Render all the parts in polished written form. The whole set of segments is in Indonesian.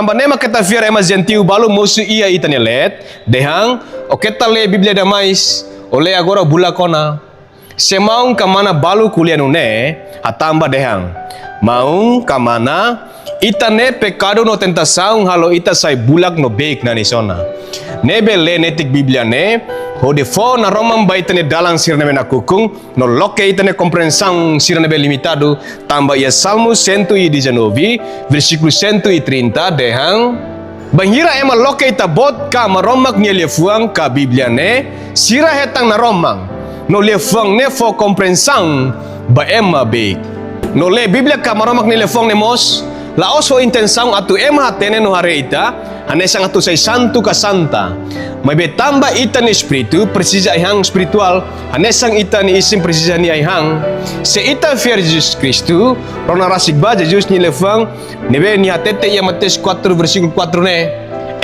tambah nema kita fiar ema gentil balu musu ia itanelet, dehang, o kita le Biblia damais, oleh agora bula kona. Semaung kamana balu kuliah nune, hatamba dehang. Maung kamana itane pecado no tentação halo ita sai bulak no beik na nisona. Nebe le netik Biblia ne, hode fo na romam baitane dalang sirnebe na kukung, no loke itane compreensão sirnebe limitado, tamba ia Salmo 119, versículo 130, dehang, banhira ema loke ita bot ka maromak ni lefuang ka Biblia ne, sira hetang na romang, no lefuang ne fo compreensão ba ema beik. No le Biblia ka maromak ni lefuang ne mos, laos ho intensão atu ema hatene no hare ita, hanesang atu say santo ka santa. May betamba ita ni espiritu, presisa ihang spiritual, hanesang ita ni isim presisa ni ihang. Se ita fiar Jesus Kristu, rona rasigba Jesus ni lefang, nebe ni hatete ia Matius 4 versículo 4 ne.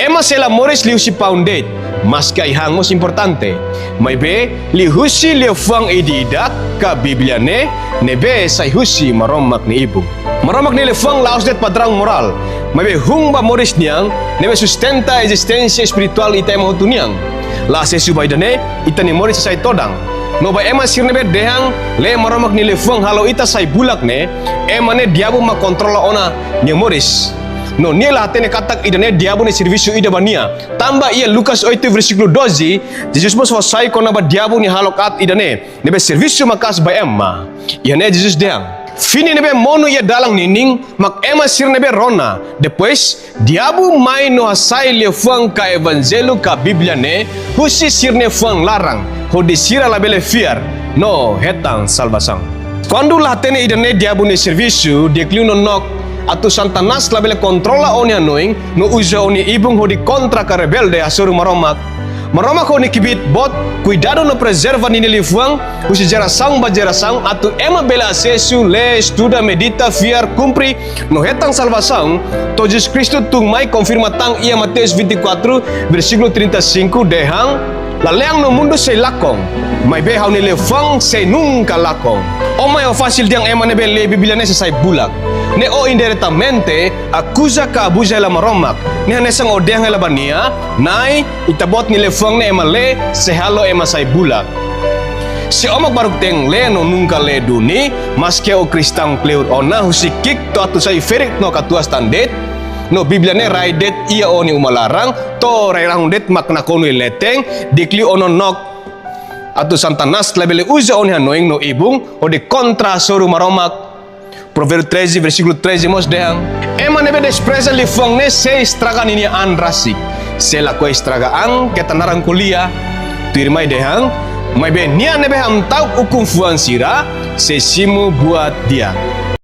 Ema sela mores liu si pounded, mas ka ihang mos importante. May be li husi lefang ididak ka Biblia ne, nebe say husi maromak ni ibu. Maromak ni lefang laos det padrang moral. May hung ba moris niyang, nebe sustenta existencia espiritual ita ema hutu niyang. La se subay dane, ita ni moris say todang. No ba ema sir nebe dehang, le maromak ni lefang halo ita say bulak ne, ema ne diabo makontrola ona ni moris. No nie la tene katak idane diabo ni serviço ida bania. Tamba ia Lucas 8 versículo 12, Jesus mos wasai kona ba diabo ni halokat idane, nebe serviço makas ba ema. Ia ne Jesus dehang. Fini nebe mono ia dalang nining, mak ema sir nebe rona. Depois, diabo mai no hasai lefuang ka evangelho ka Biblia ne, husi sir ne fuang larang, ho desira labele fiar, no hetang salvação. Quando la tene idane diabo ni serviço, decliu no nok, atu Satanas labele controla oni anoing, no usa oni ibung ho di kontra ka rebelde asuru maromak. Maromak ho ni kibit bot, cuidado no preserva ni nilifuang, usi geração ba geração, atu ema bela acesso, le, estuda, medita, fiar, cumpri, no hetang salvação, to Jesus Cristo tung mai confirma tang ia Mateus 24, versículo 35, dehang, laleang no mundo se lakong, may behau ni lefang se nunca lakong. O may o fácil diang ema nebe le Biblia ne sa say bulak. Ne o indirectamente akusa ka abusa la maromak. Ne hanesang o dehang la bania, nai itabot ni lefang ne ema le se halo ema say bulak. Si omak barukteng le no nunca le duni, mas ke o kristang pleur ona husikik to atu say ferik no katuas tandet, no Biblia ne raidet ia oni umalarang, to rairang det makna kono leteng, dikli ono nok atu Satanas labele usa oni hanoing no ibung o de kontra soru maromak. Provérbio 13 versículo 13 mos dehang, ema nebe despreza lifang ne se estraga nini an rasik, se la ko estraga ang ketanarang kuliah, tuirmai dehang, may be nia nebe ham tau ukum fuan sira, se simu buat dia.